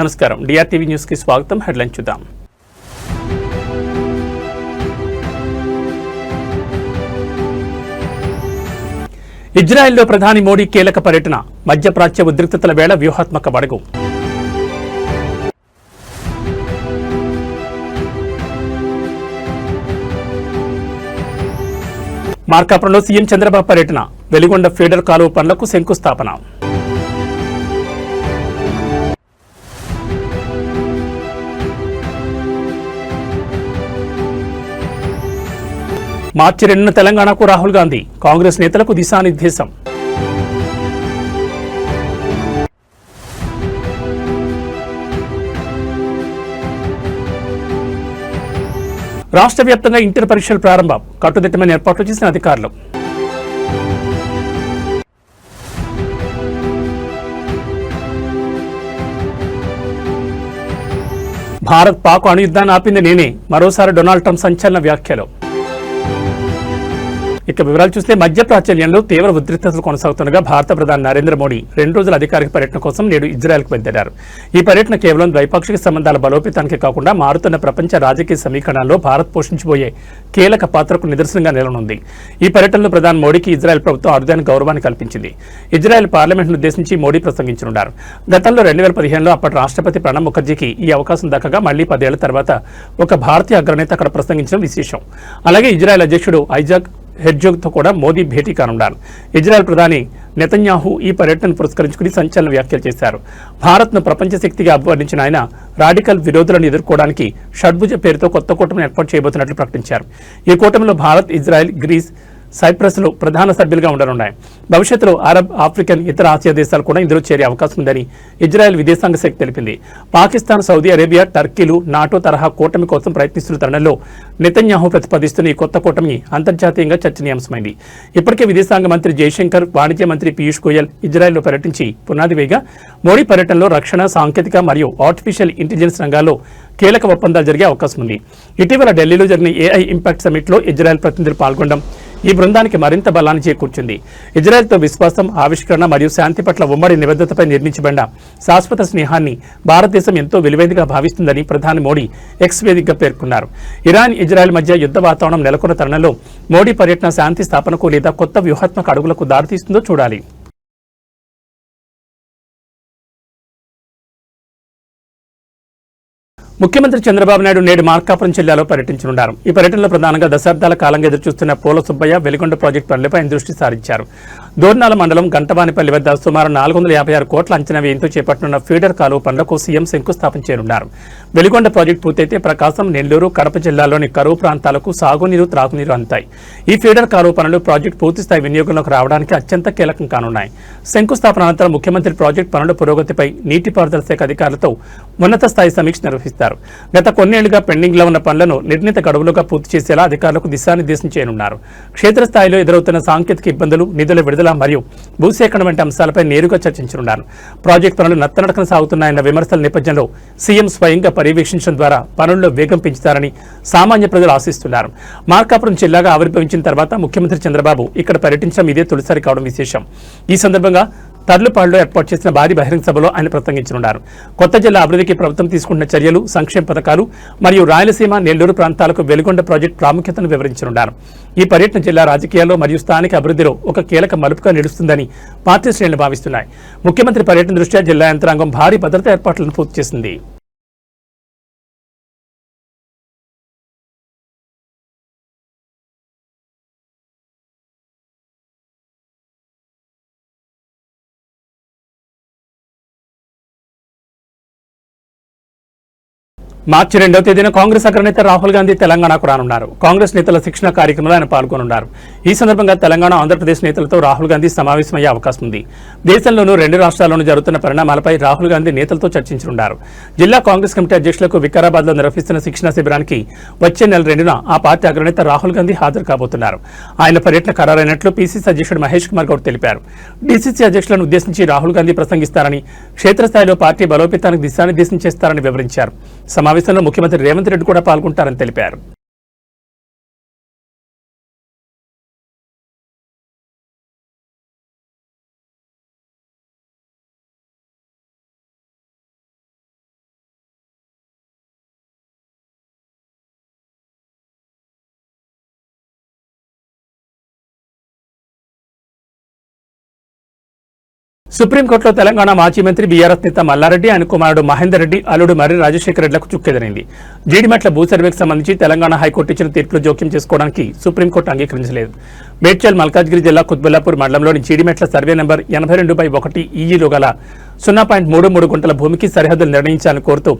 నమస్కారం, డిఆర్టీవీ న్యూస్ కి స్వాగతం. హెడ్లైన్ చూద్దాం. ఇజ్రాయెల్లో ప్రధాని మోడీ కీలక పర్యటన, మధ్యప్రాచ్య ఉద్రిక్తతల వేళ వ్యూహాత్మక అడుగు. మార్కాపురంలో సీఎం చంద్రబాబు పర్యటన, వెలిగొండ ఫీడర్ కాలువ పనులకు శంకుస్థాపన. మార్చి 2న తెలంగాణకు రాహుల్ గాంధీ, కాంగ్రెస్ నేతలకు దిశానిర్దేశం. రాష్ట్ర వ్యాప్తంగా ఇంటర్ పరీక్షలు ప్రారంభం, కట్టుదిట్టమైన ఏర్పాట్లు చేసిన అధికారులు. భారత్ పాక్ అణుయుద్ధాన్ని ఆపింది నేనే, మరోసారి డొనాల్డ్ ట్రంప్ సంచలన వ్యాఖ్యలు. ఇక వివరాలు చూస్తే, మధ్యప్రాచ్యంలో తీవ్ర ఉద్రిక్తతలు కొనసాగుతుండగా భారత ప్రధాని నరేంద్ర మోడీ 2 రోజుల అధికారిక పర్యటన కోసం నేడు ఇజ్రాయెల్కు బయలుదేరారు. ఈ పర్యటన కేవలం ద్వైపాక్షిక సంబంధాల బలోపేతానికి కాకుండా మారుతున్న ప్రపంచ రాజకీయ సమీకరణాల్లో భారత్ పోషించబోయే కీలక పాత్రకు నిదర్శనంగా నిలవనుంది. ఈ పర్యటనలో ప్రధాని మోడీకి ఇజ్రాయెల్ ప్రభుత్వం అరుదైన గౌరవాన్ని కల్పించింది. ఇజ్రాయెల్ పార్లమెంట్ను ఉద్దేశించి మోడీ ప్రసంగించనున్నారు. గతంలో 2015లో అప్పటి రాష్ట్రపతి ప్రణబ్ ముఖర్జీకి ఈ అవకాశం దక్కగా మళ్లీ 10 ఏళ్ల తర్వాత ఒక భారతీయ అగ్రనేత అక్కడ ప్రసంగించడం విశేషం. అలాగే ఇజ్రాయెల్ అధ్యక్షుడు ఐజాక్ హెర్జోగ్తో కూడా మోదీ భేటీ కానున్నారు. ఇజ్రాయెల్ ప్రధాని నెతన్యాహు ఈ పర్యటనను పురస్కరించుకుని సంచలన వ్యాఖ్యలు చేశారు. భారత్ను ప్రపంచ శక్తిగా అభివర్ణించిన ఆయన రాడికల్ విరోధులను ఎదుర్కోవడానికి షడ్భుజ పేరుతో కొత్త కూటమిని ఏర్పాటు చేయబోతున్నట్లు ప్రకటించారు. ఈ కూటమిలో భారత్, ఇజ్రాయెల్, గ్రీస్, సైప్రస్లు ప్రధాన సభ్యులుగా ఉండనున్నాయి. భవిష్యత్తులో అరబ్, ఆఫ్రికన్, ఇతర ఆసియా దేశాలు కూడా ఇందులో చేరే అవకాశం ఉందని ఇజ్రాయెల్ విదేశాంగ శాఖ తెలిపింది. పాకిస్తాన్, సౌదీ అరేబియా, టర్కీలు నాటో తరహా కూటమి కోసం ప్రయత్నిస్తున్న తరుణంలో నెతన్యాహు ప్రతిపాదిస్తున్న ఈ కొత్త కూటమి అంతర్జాతీయంగా చర్చనీయాంశమైంది. ఇప్పటికే విదేశాంగ మంత్రి జయశంకర్, వాణిజ్య మంత్రి పీయూష్ గోయల్ ఇజ్రాయెల్లో పర్యటించి పునాది వేయగా, మోడీ పర్యటనలో రక్షణ, సాంకేతిక మరియు ఆర్టిఫిషియల్ ఇంటెలిజెన్స్ రంగాల్లో కీలక ఒప్పందాలు జరిగే అవకాశం ఉంది. ఇటీవల ఢిల్లీలో జరిగిన ఏఐ ఇంపాక్ట్ సమిట్లో ఇజ్రాయెల్ ప్రతినిధులు పాల్గొనడం ఈ బృందానికి మరింత బలాన్ని చేకూర్చింది. ఇజ్రాయెల్తో విశ్వాసం, ఆవిష్కరణ మరియు శాంతి పట్ల ఉమ్మడి నిబద్ధతపై నిర్మించబడిన శాశ్వత స్నేహాన్ని భారతదేశం ఎంతో విలువైనదిగా భావిస్తుందని ప్రధాని మోడీ ఎక్స్ వేదికగా పేర్కొన్నారు. ఇరాన్, ఇజ్రాయెల్ మధ్య యుద్ధ వాతావరణం నెలకొన్న తరుణంలో మోడీ పర్యటన శాంతి స్థాపనకు లేదా కొత్త వ్యూహాత్మక అడుగులకు దారితీస్తుందో చూడాలి. ముఖ్యమంత్రి చంద్రబాబు నాయుడు నేడు మార్కాపురం జిల్లాలో పర్యటించనున్నారు. ఈ పర్యటనలో ప్రధానంగా దశాబ్దాల కాలంగా ఎదురుచూస్తున్న పూల సుబ్బయ్య, వెలిగొండ ప్రాజెక్టు పనులపై దృష్టి సారించారు. దోర్నాల మండలం గంటవానిపల్లి వద్ద సుమారు 456 కోట్ల అంచనా వ్యయంతో చేపట్టనున్న ఫీడర్ కాలువ పనులకు సీఎం శంకుస్థాపన చేయనున్నారు. వెలిగొండ ప్రాజెక్టు పూర్తయితే ప్రకాశం, నెల్లూరు, కడప జిల్లాలోని కరువు ప్రాంతాలకు సాగునీరు, త్రాగునీరు అందుతాయి. ఈ ఫీడర్ కాలువ పనులు ప్రాజెక్టు పూర్తిస్థాయి వినియోగంలోకి రావడానికి అత్యంత కీలకం కానున్నాయి. శంకుస్థాపన అనంతరం ముఖ్యమంత్రి ప్రాజెక్టు పనుల పురోగతిపై నీటిపారుదల శాఖ అధికారులతో ఉన్నత స్థాయి సమీక్ష నిర్వహిస్తారు. గత కొన్నేళ్లుగా పెండింగ్ లో ఉన్న పనులను నిర్ణీత గడువులుగా పూర్తి చేసేలా అధికారులకు దిశానిర్దేశం చేయనున్నారు. క్షేత్రస్థాయిలో ఎదురవుతున్న సాంకేతిక ఇబ్బందులు, నిధుల విడుదల మరియు భూసేకరణ వంటి అంశాలపై నేరుగా చర్చించనున్నారు. ప్రాజెక్టు పనులు నత్తనడకన సాగుతున్నాయన్న విమర్శల నేపథ్యంలో సీఎం స్వయంగా పర్యవేక్షించడం ద్వారా పనుల్లో వేగం పెంచుతారని సామాన్య ప్రజలు ఆశిస్తున్నారు. మార్కాపురం జిల్లాగా ఆవిర్భవించిన తర్వాత ముఖ్యమంత్రి చంద్రబాబు ఇక్కడ పర్యటించడం ఇదే తొలిసారి కావడం విశేషం. ఈ సందర్భంగా తర్లుపాడులో ఏర్పాటు చేసిన భారీ బహిరంగ సభలో ఆయన ప్రసంగించనున్నారు. కొత్త జిల్లా అభివృద్ధికి ప్రభుత్వం తీసుకుంటున్న చర్యలు, సంక్షేమ పథకాలు మరియు రాయలసీమ, నెల్లూరు ప్రాంతాలకు వెలిగొండ ప్రాజెక్టు ప్రాముఖ్యతను వివరించనున్నారు. ఈ పర్యటన జిల్లా రాజకీయాల్లో మరియు స్థానిక అభివృద్ధిలో ఒక కీలక మలుపుగా నిలుస్తుందని పార్టీ శ్రేణులు భావిస్తున్నాయి. ముఖ్యమంత్రి పర్యటన దృష్ట్యా జిల్లా యంత్రాంగం భారీ భద్రతా ఏర్పాట్లను పూర్తి చేసింది. మార్చి 2వ తేదీన కాంగ్రెస్ అగ్రనేత రాహుల్ గాంధీ తెలంగాణకు రానున్నారు. కాంగ్రెస్ నేతల శిక్షణ కార్యక్రమంలో ఆయన పాల్గొనున్నారు. ఈ సందర్భంగా తెలంగాణ, ఆంధ్రప్రదేశ్ నేతలతో రాహుల్ గాంధీ సమావేశమయ్యే అవకాశం ఉంది. దేశంలోనూ 2 రాష్ట్రాల్లోనూ జరుగుతున్న పరిణామాలపై రాహుల్ గాంధీ నేతలతో చర్చించనున్నారు. జిల్లా కాంగ్రెస్ కమిటీ అధ్యక్షులకు వికారాబాద్ లో నిర్వహిస్తున్న శిక్షణ శిబిరానికి వచ్చే నెల 2న ఆ పార్టీ అగ్రనేత రాహుల్ గాంధీ హాజరు కాబోతున్నారు. ఆయన పర్యటన ఖరారైనట్లు పీసీసీ అధ్యక్షుడు మహేష్ కుమార్ గౌడ్ తెలిపారు. డీసీసీ అధ్యక్షులను ఉద్దేశించి రాహుల్ గాంధీ ప్రసంగిస్తారని, క్షేత్రస్థాయిలో పార్టీ బలోపేతానికి దిశానిర్దేశం చేస్తారని వివరించారు. సమావేశంలో ముఖ్యమంత్రి రేవంత్ రెడ్డి కూడా పాల్గొంటారని తెలిపారు. సుప్రీంకోర్టులో తెలంగాణ మాజీ మంత్రి బీఆర్ఎస్ నేత మల్లారెడ్డి, ఆయన కుమారుడు మహేందర్ రెడ్డి, అల్లుడు మర్రి రాజశేఖర రెడ్డిలకు చుక్కెదిరింది. జీడిమెట్ల భూ సర్వేకు సంబంధించి తెలంగాణ హైకోర్టు ఇచ్చిన తీర్పులో జోక్యం చేసుకోవడానికి సుప్రీంకోర్టు అంగీకరించలేదు. మేడ్చల్ మల్కాజ్గిరి జిల్లా కుత్బుల్లాపూర్ మండలంలోని జీడిమెట్ల సర్వే నెంబర్ 82/1 ఈఈలో గల 0.33 గుంటల భూమికి సరిహద్దులు నిర్ణయించాలని కోరుతూ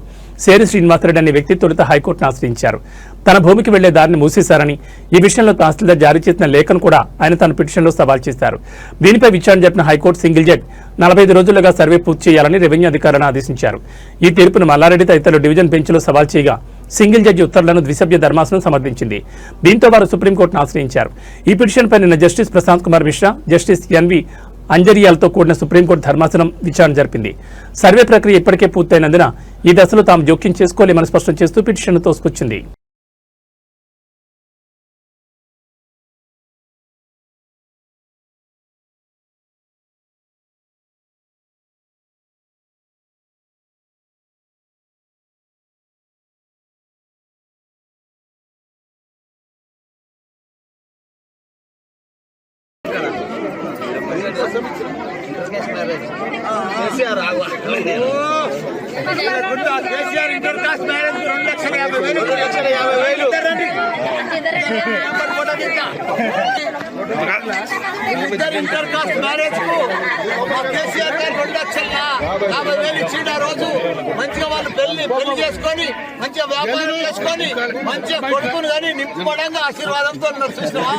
సేరి శ్రీనివాసరెడ్డి అనే వ్యక్తి తొలుత హైకోర్టును ఆశ్రయించారు. తన భూమికి వెళ్లే దారిని మూసేశారని, ఈ విషయంలో తహసీల్దార్ జారీ చేసిన లేఖను కూడా ఆయన తన పిటిషన్లో సవాల్ చేశారు. దీనిపై విచారణ జరిపిన హైకోర్టు సింగిల్ జడ్జి 45 రోజులుగా సర్వే పూర్తి చేయాలని రెవెన్యూ అధికారులను ఆదేశించారు. ఈ తీర్పును మల్లారెడ్డి తదితరులు డివిజన్ బెంచ్లో సవాల్ చేయగా సింగిల్ జడ్జి ఉత్తర్వులను ద్విసభ్య ధర్మాసనం సమర్థించింది. దీంతో వారు సుప్రీంకోర్టును ఆశ్రయించారు. ఈ పిటిషన్పై నిన్న justice Prashant Kumar Mishra, justice NV అంజరియాలతో కూడిన సుప్రీంకోర్టు ధర్మాసనం విచారణ జరిపింది. సర్వే ప్రక్రియ ఇప్పటికే పూర్తయినందున ఈ దశలో తాము జోక్యం చేసుకోలేమని స్పష్టం చేస్తూ పిటిషన్ను తోసుకొచ్చింది. ఇంటర్ కాస్ట్ మ్యారేజ్ కు కేసీఆర్ గారు 2,50,000 ఇచ్చిండు. ఆ రోజు మంచిగా వాళ్ళు పెళ్లి చేసుకొని మంచిగా వ్యాపారం చేసుకొని మంచిగా కొడుకును కానీ నింపడంగా ఆశీర్వాదంతో చూసినావా?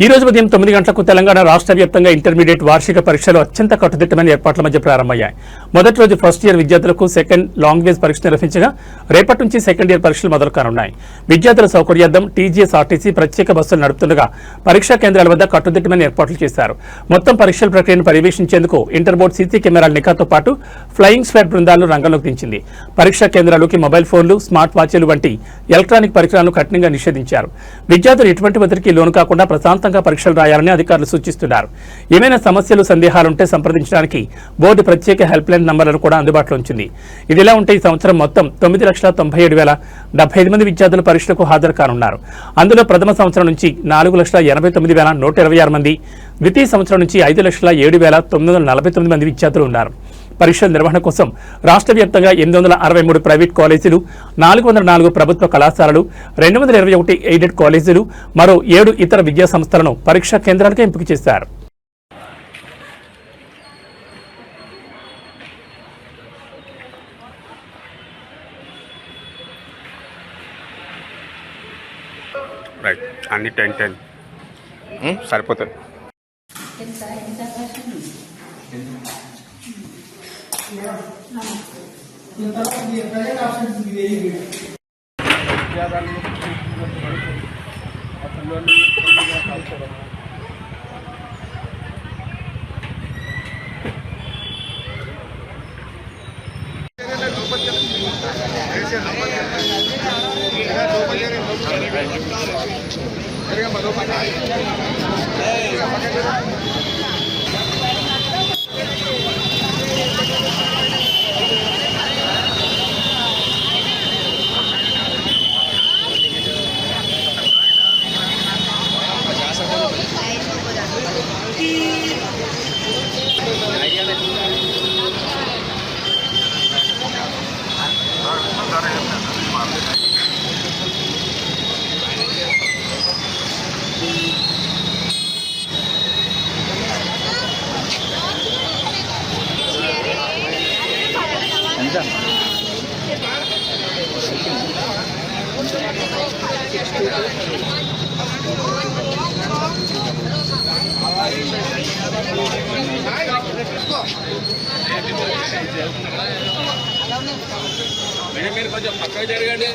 ఈ రోజు ఉదయం 9 గంటలకు తెలంగాణ రాష్ట్ర వ్యాప్తంగా ఇంటర్మీడియట్ వార్షిక పరీక్షలు అత్యంత కట్టుదిట్టమైన ఏర్పాట్ల మధ్య ప్రారంభమయ్యాయి. మొదటి రోజు ఫస్ట్ ఇయర్ విద్యార్థులకు సెకండ్ లాంగ్వేజ్ పరీక్ష నిర్వహించగా రేపటి నుంచి సెకండ్ ఇయర్ పరీక్షలు మొదలు కానున్నాయి. విద్యార్థుల సౌకర్యార్థం టీజీఎస్ఆర్టీసీ ప్రత్యేక బస్సులు నడుపుతుండగా పరీక్షా కేంద్రాల వద్ద కట్టుదిట్టమైన ఏర్పాట్లు చేశారు. మొత్తం పరీక్షల ప్రక్రియను పర్యవేక్షించేందుకు ఇంటర్ బోర్డు సీసీ కెమెరాల నిఘాతో పాటు ఫ్లయింగ్ స్క్వాడ్ బృందాలను రంగంలోకి దించింది. పరీక్షా కేంద్రాల్లోకి మొబైల్ ఫోన్లు, స్మార్ట్ వాచీలు వంటి ఎలక్ట్రానిక్ పరికరాలను కఠినంగా నిషేధించారు. విద్యార్థులు ఎటువంటి ఒత్తిడికి లోను కాకుండా ప్రశాంతంగా పరీక్షలు రాయాలని అధికారులు సూచిస్తున్నారు. ఏమైనా సమస్యలు, సందేహాలుంటే సంప్రదించడానికి బోర్డు ప్రత్యేక హెల్ప్ లైన్ నంబర్లను కూడా అందుబాటులో ఉంచింది. ఇదిలా ఉంటే ఈ సంవత్సరం మొత్తం 9,97,075 మంది విద్యార్థులు పరీక్షలకు హాజరు కానున్నారు. అందులో ప్రథమ సంవత్సరం నుంచి 4,89,126 మంది, ద్వితీయ సంవత్సరం నుంచి 5,07,949 మంది విద్యార్థులు ఉన్నారు. పరీక్షల నిర్వహణ కోసం రాష్ట్ర వ్యాప్తంగా 863 ప్రైవేట్ కాలేజీలు, 404 ప్రభుత్వ కళాశాలలు, 221 ఎయిడెడ్ కాలేజీలు, మరో 7 ఇతర విద్యా సంస్థలను పరీక్షా కేంద్రాలుగా ఎంపిక చేశారు. అన్ని 10 సరిపోతుంది. మీరు కొంచెం పక్కకు జరగండి.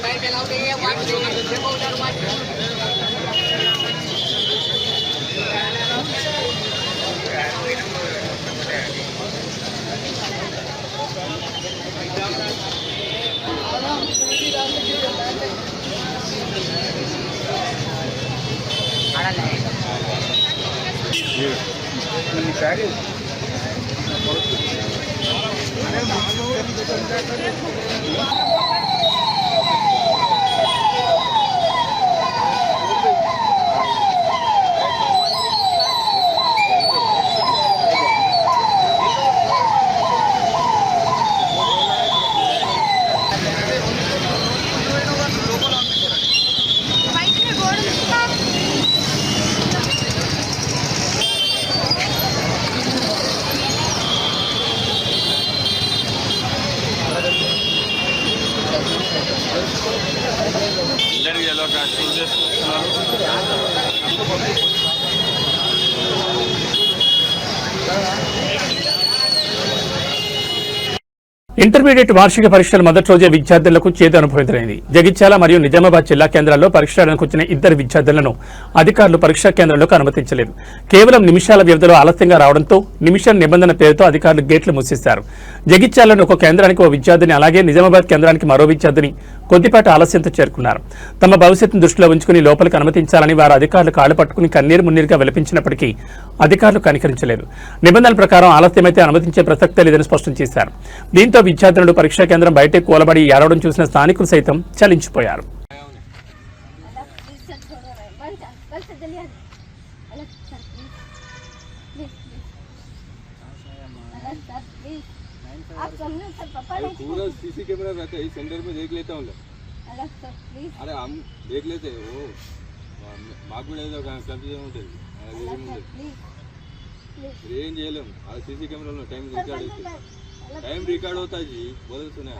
ఇంటర్మీడియట్ వార్షిక పరీక్షల మొదటి రోజే విద్యార్థులకు చేదు అనుభవం ఎదురైంది. జగిత్యాల మరియు నిజామాబాద్ జిల్లా కేంద్రాల్లో పరీక్షలకు వచ్చిన ఇద్దరు విద్యార్థులను అధికారులు పరీక్షా కేంద్రంలోకి అనుమతించలేదు. కేవలం నిమిషాల వ్యవధిలో ఆలస్యంగా రావడంతో నిమిషం నిబంధన పేరుతో అధికారులు గేట్లు మూసేశారు. జగిత్యాలను ఒక కేంద్రానికి ఓ విద్యార్థిని, అలాగే నిజామాబాద్ కేంద్రానికి మరో విద్యార్థిని కొద్దిపాటి ఆలస్యంతో చేరుకున్నారు. తమ భవిష్యత్తును దృష్టిలో ఉంచుకుని లోపలికి అనుమతించాలని వారు అధికారులు కాళ్లు పట్టుకుని కన్నీరు మున్నీరుగా విలపించినప్పటికీ అధికారులు కనికరించలేదు. నిబంధనల ప్రకారం ఆలస్యమైతే అనుమతించే ప్రసక్తే లేదని స్పష్టం చేశారు. దీంతో విద్యార్థులు పరీక్షా కేంద్రం బయటే కూలబడి ఏడవడం చూసిన స్థానికులు సైతం చలించిపోయారు. पूरा सीसी कैमरा रहता है, इस सेंटर में देख लेता हूँ। अरे हम देख लेते वो మాకు కూడా ఏదో కన్ఫ్యూజన్ ఉంటుంది. ఏం చేయలేం, అది సీసీ కెమెరాలో టైం రికార్డ్ అవుతుంది. టైం రికార్డ్ అవుతాయి జీ బదులుతున్నాయి.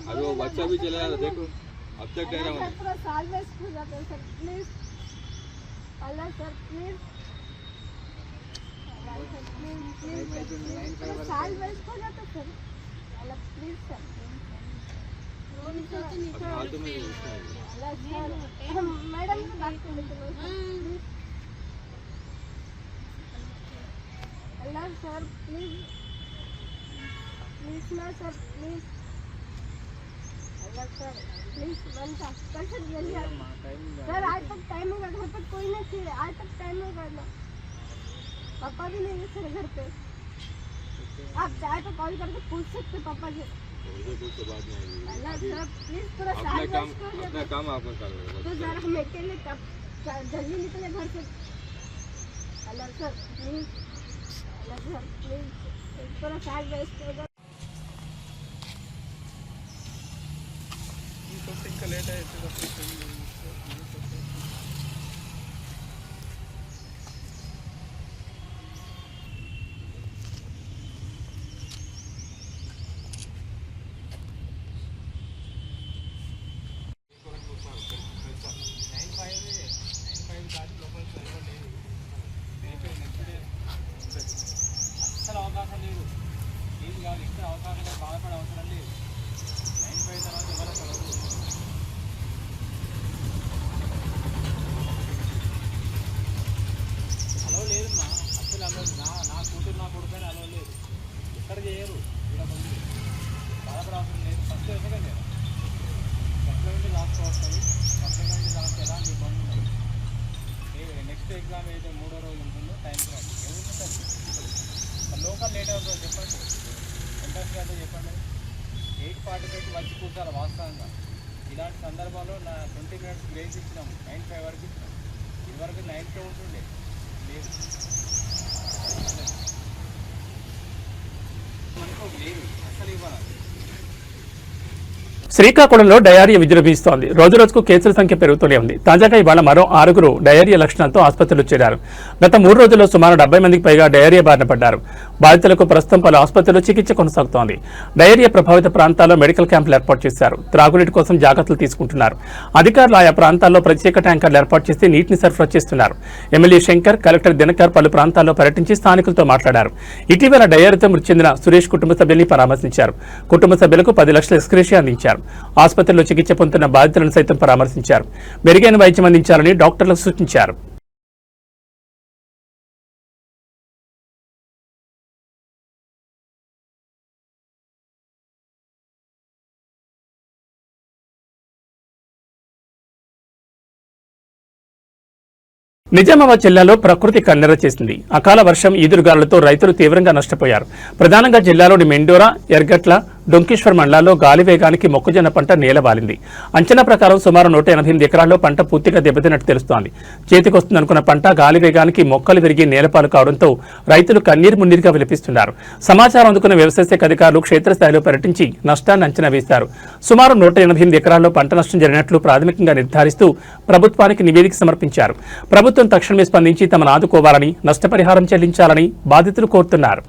अभी वो बच्चा भी चला जाता, देखो अब तक कह रहा हूँ। Madam Allah sir please please ना sir please Allah sir please बनता कैसे जल्दी सर आज तक टाइम होगा, घर पर कोई नहीं थे, आज तक टाइम होगा ना, पापा भी नहीं है सर घर पे। आप चाहे तो कॉल करके पूछ सकते पापा जी। अल्लाह सर प्लीज पूरा अपना काम आपको कर तो सर हम अकेले कब जल्दी निकले घर से। Allah sir please, Allah sir please पूरा साल वेस्ट हो गया। అసలు అవకాశం లేదు, ఏది కాదు, ఇస్తే అవకాశం లేదు, బాధపడే అవసరం లేదు. 95 తర్వాత ఎవరు చదవదు. అలవ లేదమ్మా, అసలు అలవ నా కూతురు నా కొడుకు అలవ లేదు, ఎక్కడ చేయరు. ఇక్కడ ఉంది, బాధపడే అవసరం లేదు. ఫస్ట్ ఎందుకంటే ఫస్ట్ నుండి లాస్ట్ వస్తుంది, ఫస్ట్ నుండి లాస్ట్ ఎలా మీ బంధు ఉన్నది. నెక్స్ట్ ఎగ్జామ్ అయితే 3వ రోజు ఉంటుందో టైంకి రాదు, ఏముంటుంది లోకల్ లేట్ అవుతుంది చెప్పండి, ఇంట్రెస్ట్ అయితే చెప్పండి. 8:45 వచ్చి కూర్చోాలి వాస్తవంగా. ఇలాంటి సందర్భాల్లో నా 20 minutes బ్రేక్ ఇచ్చినాము, 9:05 వరకు ఇచ్చినాం. ఇదివరకు 9కే ఉంటుండే, లేదు మనకు లేదు అసలు ఇవ్వాలి. శ్రీకాకుళంలో డయేరియా విజృంభిస్తోంది. రోజు రోజుకు కేసుల సంఖ్య పెరుగుతూనే ఉంది. తాజాగా ఇవాళ మరో 6 డయేరియా లక్షణాలతో ఆసుపత్రిలో చేరారు. గత 3 రోజుల్లో సుమారు 70 మందికి పైగా డయేరియా బారిన పడ్డారు. బాధితులకు ప్రస్తుతం పలు ఆసుపత్రుల్లో చికిత్స కొనసాగుతోంది. డయేరియా ప్రభావిత ప్రాంతాల్లో మెడికల్ క్యాంపులు ఏర్పాటు చేశారు. త్రాగునీటి కోసం జాగ్రత్తలు తీసుకుంటున్నారు. అధికారులు ఆయా ప్రాంతాల్లో ప్రత్యేక ట్యాంకర్లు ఏర్పాటు చేసి నీటిని సరఫరా చేస్తున్నారు. ఎమ్మెల్యే శంకర్, కలెక్టర్ దినకర్ పలు ప్రాంతాల్లో పర్యటించి స్థానికులతో మాట్లాడారు. ఇటీవల డయేరియాతో మృతి చెందిన సురేష్ కుటుంబ సభ్యుల్ని పరామర్శించారు. కుటుంబ సభ్యులకు 10 లక్షల ఎక్స్గ్రేషియా అందించారు. ఆసుపత్రిలో చికిత్స పొందుతున్న బాధితులను సైతం పరామర్శించారు. మెరుగైన వైద్యం అందించాలని డాక్టర్లకు సూచించారు. నిజామాబాద్ జిల్లాలో ప్రకృతి కన్నెర చేసింది. అకాల వర్షం, ఈదురుగాలులతో రైతులు తీవ్రంగా నష్టపోయారు. ప్రధానంగా జిల్లాలోని మెండోరా, ఎర్గట్ల, డొంకేశ్వర్ మండలాల్లో గాలి వేగానికి మొక్కజొన్న పంట నేలవాలింది. అంచనా ప్రకారం సుమారు 188 ఎకరాల్లో పంట పూర్తిగా దెబ్బతిన్నట్టు తెలుస్తోంది. చేతికొస్తుందనుకున్న పంట గాలి వేగానికి మొక్కలు విరిగి నేలపాలు కావడంతో రైతులు కన్నీరు మున్నీరుగా విలపిస్తున్నారు. సమాచారం అందుకున్న వ్యవసాయ శాఖ అధికారులు క్షేత్రస్థాయిలో పర్యటించి నష్టాన్ని అంచనా వేశారు. సుమారు 188 ఎకరాల్లో పంట నష్టం జరిగినట్లు ప్రాథమికంగా నిర్ధారిస్తూ ప్రభుత్వానికి నివేదిక సమర్పించారు. ప్రభుత్వం తక్షణమే స్పందించి తమను ఆదుకోవాలని, నష్టపరిహారం చెల్లించాలని బాధితులు కోరుతున్నారు.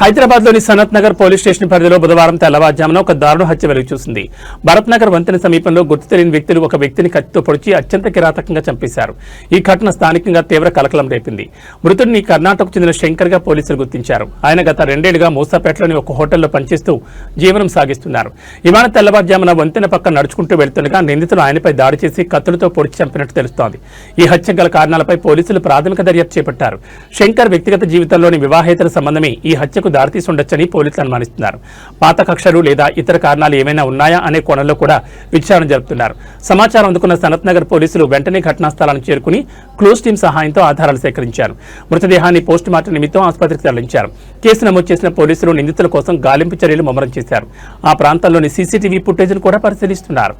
హైదరాబాద్లోని సనత్ నగర్ పోలీస్ స్టేషన్ పరిధిలో బుధవారం తెల్లవారుజామున ఒక దారుణ హత్య వెలుగు చూసింది. భరత్ నగర్ వంతెన సమీపంలో గుర్తు తెలియని వ్యక్తులు ఒక వ్యక్తిని కత్తితో పొడిచి అత్యంత కిరాతకంగా చంపేశారు. ఈ ఘటన స్థానికంగా తీవ్ర కలకలం రేపింది. మృతుడిని కర్ణాటకకు చెందిన శంకర్ గా పోలీసులు గుర్తించారు. ఆయన గత 2 ఏళ్లుగా మూసాపేటలోని ఒక హోటల్లో పనిచేస్తూ జీవనం సాగిస్తున్నారు. ఇవాళ తెల్లవారుజామున వంతెన పక్కన నడుచుకుంటూ వెళ్తుండగా నిందితులు ఆయనపై దాడి చేసి కత్తులతో పొడిచి చంపినట్టు తెలుస్తోంది. ఈ హత్య గల కారణాలపై పోలీసులు ప్రాథమిక దర్యాప్తు చేపట్టారు. శంకర్ వ్యక్తిగత జీవితంలోని వివాహేతర సంబంధమే ఈ హత్యకు దారితీసి ఉండొచ్చని పోలీసులు అనుమానిస్తున్నారు. పాత కక్షలు లేదా ఇతర కారణాలు ఏమైనా ఉన్నాయా అనే కోణంలో కూడా విచారణ జరుపుతున్నారు. సమాచారం అందుకున్న సనత్ నగర్ పోలీసులు వెంటనే ఘటనా స్థలానికి చేరుకుని క్లూస్ టీం సహాయంతో ఆధారాలు సేకరించారు. మృతదేహాన్ని పోస్ట్ మార్టం నిమిత్తం ఆసుపత్రికి తరలించారు. కేసు నమోదు చేసిన పోలీసులు నిందితుల కోసం గాలింపు చర్యలు ముమ్మరం చేశారు. ఆ ప్రాంతాల్లోని సీసీటీవీ ఫుటేజ్ను కూడా పరిశీలిస్తున్నారు.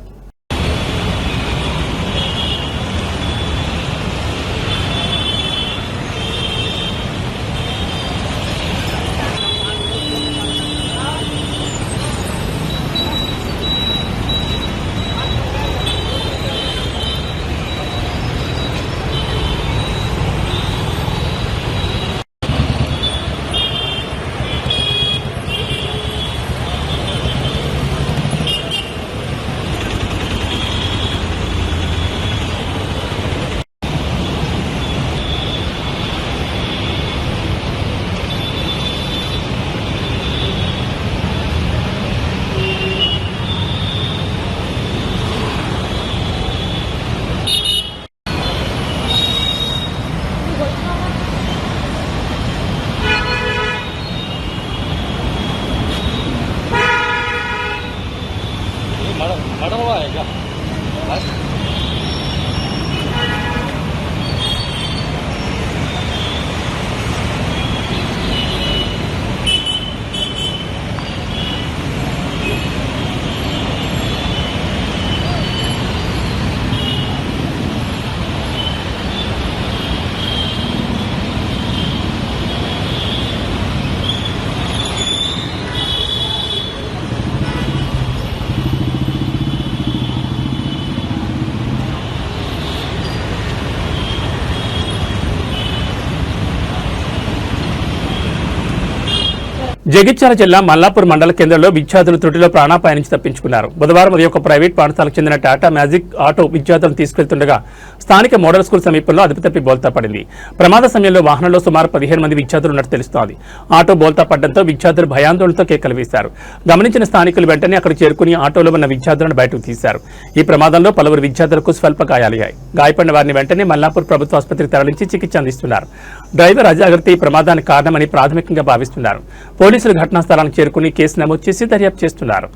జగిత్యాల జిల్లా మల్లాపూర్ మండల కేంద్రంలో విద్యార్థులు త్రుటిలో ప్రాణాపాయ నుంచి తప్పించుకున్నారు. బుధవారం ఉదయం ఒక ప్రైవేట్ పాఠశాలకు చెందిన టాటా మ్యాజిక్ ఆటో విద్యార్థులను తీసుకెళ్తుండగా స్థానిక మోడల్ స్కూల్ సమీపంలో అదుపు తప్పి బోల్తా పడింది. ప్రమాద సమయంలో వాహనంలో సుమారు 15 మంది విద్యార్థులు ఉన్నట్టు తెలుస్తోంది. ఆటో బోల్తా పడడంతో విద్యార్థులు భయాందోళనతో కేకలు వేశారు. గమనించిన స్థానికులు వెంటనే అక్కడికి చేరుకుని ఆటోలో ఉన్న విద్యార్థులను బయటకు తీశారు. ఈ ప్రమాదంలో పలువురు విద్యార్థులకు స్వల్ప గాయాలయ్యాయి. గాయపడిన వారిని వెంటనే మల్లాపూర్ ప్రభుత్వ ఆసుపత్రికి తరలించి చికిత్స అందిస్తున్నారు. డ్రైవర్ అజాగ్రత్త ఈ ప్రమాదానికి కారణమని ప్రాథమికంగా భావిస్తున్నారు. పోలీసులు ఘటనా స్థలానికి చేరుకుని కేసు నమోదు చేసి దర్యాప్తు చేస్తున్నారు.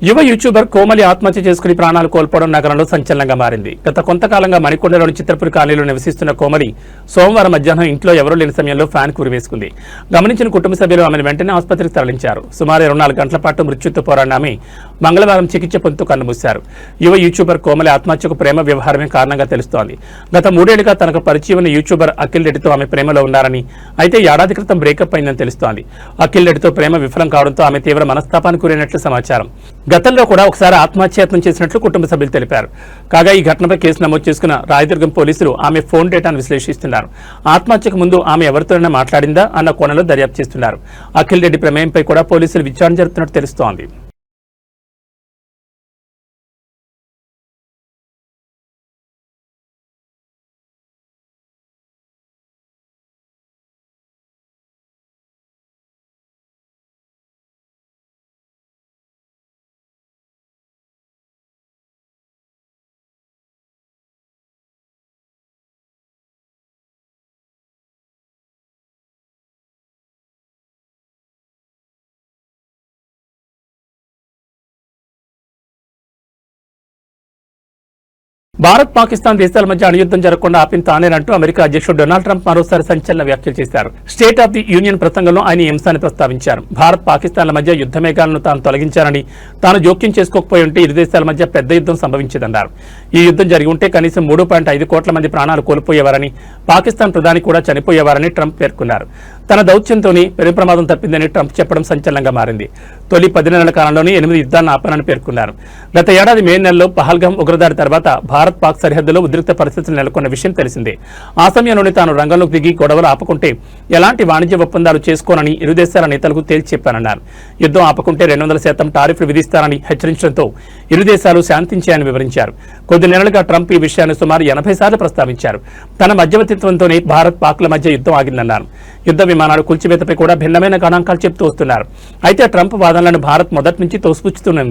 యువ యూట్యూబర్ కోమలి ఆత్మహత్య చేసుకుని ప్రాణాలు కోల్పోవడం నగరంలో సంచలనంగా మారింది. గత కొంతకాలంగా మణికొండలోని చిత్రపురి కాలనీలో నివసిస్తున్న కోమలి సోమవారం మధ్యాహ్నం ఇంట్లో ఎవరూ లేని సమయంలో ఫ్యాన్ కురివేసుకుంది. గమనించిన కుటుంబ సభ్యులు ఆమెను వెంటనే ఆసుపత్రికి తరలించారు. సుమారు 24 గంటల పాటు మృత్యుతో పోరాడిన ఆమె మంగళవారం చికిత్స పొందుతూ కన్నుమూశారు. యువ యూట్యూబర్ కోమలి ఆత్మహత్యకు ప్రేమ వ్యవహారమే కారణంగా తెలుస్తోంది. గత 3 ఏళ్లుగా తనకు పరిచయం యూట్యూబర్ అఖిల్ రెడ్డితో ఆమె ప్రేమలో ఉన్నారని, అయితే ఏడాది క్రితం బ్రేకప్ అయిందని తెలుస్తోంది. అఖిల్ రెడ్డితో ప్రేమ విఫలం కావడంతో ఆమె తీవ్ర మనస్తాపానికి గురైనట్లు సమాచారం. గతంలో కూడా ఒకసారి ఆత్మహత్యయత్నం చేసినట్లు కుటుంబ సభ్యులు తెలిపారు. కాగా ఈ ఘటనపై కేసు నమోదు చేసుకున్న రాయదుర్గం పోలీసులు ఆమె ఫోన్ డేటాను విశ్లేషిస్తున్నారు. ఆత్మహత్యకు ముందు ఆమె ఎవరితోనైనా మాట్లాడిందా అన్న కోణంలో దర్యాప్తు చేస్తున్నారు. అఖిల్ రెడ్డి ప్రమేయంపై కూడా పోలీసులు విచారణ జరుపుతున్నట్టు తెలుస్తోంది. భారత్ పాకిస్తాన్ దేశాల మధ్య అణుయుద్ధం జరగకుండా ఆపిన తానేనంటూ అమెరికా అధ్యక్షుడు డొనాల్డ్ ట్రంప్ మరోసారి సంచలన వ్యాఖ్యలు చేశారు. స్టేట్ ఆఫ్ ది యూనియన్ ప్రసంగంలో ఆయన ఈ అంశాన్ని ప్రస్తావించారు. భారత్ పాకిస్తాన్ల మధ్య యుద్ధ మేఘాలను తాను తొలగించారని, తాను జోక్యం చేసుకోకపోయి ఉంటే ఇరు దేశాల మధ్య పెద్ద యుద్ధం సంభవించేదన్నారు. ఈ యుద్ధం జరిగి ఉంటే కనీసం 3.5 కోట్ల మంది ప్రాణాలు కోల్పోయేవారని, పాకిస్తాన్ ప్రధాని కూడా చనిపోయేవారని ట్రంప్ పేర్కొన్నారు. తన దౌత్యంతోనే పెను ప్రమాదం తప్పిందని ట్రంప్ చెప్పడం సంచలనంగా మారింది. తొలి 10 నెలల కాలంలోనే 8 యుద్ధాలను ఆపానని పేర్కొన్నారు. గత ఏడాది మే నెలలో పహల్గాం ఉగ్రదాడి తర్వాత భారత్ పాక్ సరిహద్దులో ఉద్రిక్త పరిస్థితులు నెలకొన్న విషయం తెలిసిందే. ఆ సమయంలోనే తాను రంగంలోకి దిగి గొడవలు ఆపుకుంటే ఎలాంటి వాణిజ్య ఒప్పందాలు చేసుకోనని ఇరు దేశాల నేతలకు తేల్చి చెప్పానన్నారు. యుద్ధం ఆపుకుంటే 200% టారిఫ్లు విధిస్తారని హెచ్చరించడంతో ఇరు దేశాలు శాంతించాయని వివరించారు. కొద్ది నెలలుగా ట్రంప్ ఈ విషయాన్ని సుమారు 80 సార్లు ప్రస్తావించారు. తన మధ్యవర్తిత్వంతోనే భారత్ పాక్ల మధ్య యుద్ధం ఆగిందన్నారు. యుద్ధ విమానాలు కూల్చివేతపై కూడా భిన్నమైన గణాంకాలు చెబుతూ వస్తున్నారు. అయితే ట్రంప్ వాదనలను భారత్ మొదటి నుంచి తోసిపుచ్చుతూనే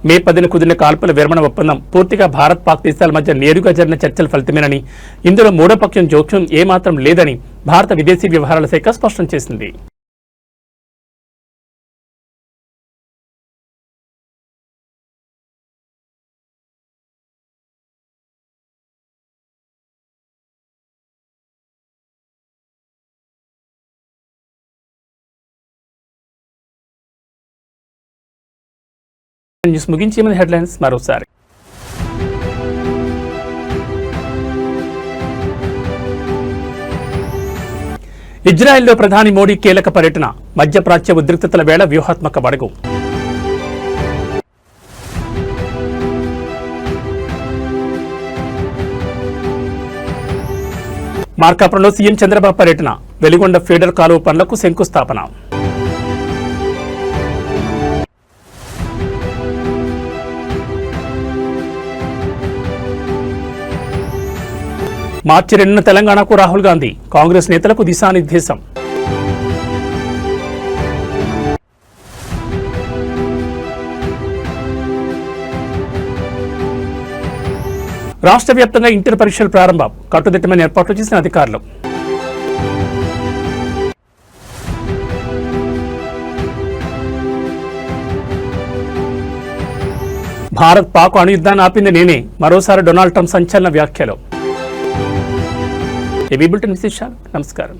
మే 10న కుదిరిన కాల్పుల విరమణ ఒప్పందం పూర్తిగా భారత్ పాక్ దేశాల మధ్య నేరుగా జరిగిన చర్చల ఫలితమేనని, ఇందులో మూడో పక్షం జోక్యం ఏమాత్రం లేదని భారత విదేశీ వ్యవహారాల శాఖ స్పష్టం చేసింది. న్యూస్ ముగించే ముందు హెడ్లైన్స్ మరోసారి. ఇజ్రాయెల్లో ప్రధాని మోడీ కీలక పర్యటన, మధ్యప్రాచ్య ఉద్రిక్తతల వేళ వ్యూహాత్మక అడుగు. మార్కాపురంలో సీఎం చంద్రబాబు పర్యటన, వెలిగొండ ఫీడర్ కాలువ పనులకు శంకుస్థాపన. మార్చి 2న తెలంగాణకు రాహుల్ గాంధీ, కాంగ్రెస్ నేతలకు దిశానిర్దేశం. రాష్ట్ర వ్యాప్తంగా ఇంటర్ పరీక్షలు ప్రారంభం, కట్టుదిట్టమైన ఏర్పాట్లు చేసిన అధికారులు. భారత్ పాక్ అణుయుద్ధాన్ని ఆపింది నేనే, మరోసారి డొనాల్డ్ ట్రంప్ సంచలన వ్యాఖ్యలు. ఏబీ బులెటిన్ విశేషాలు. నమస్కారం.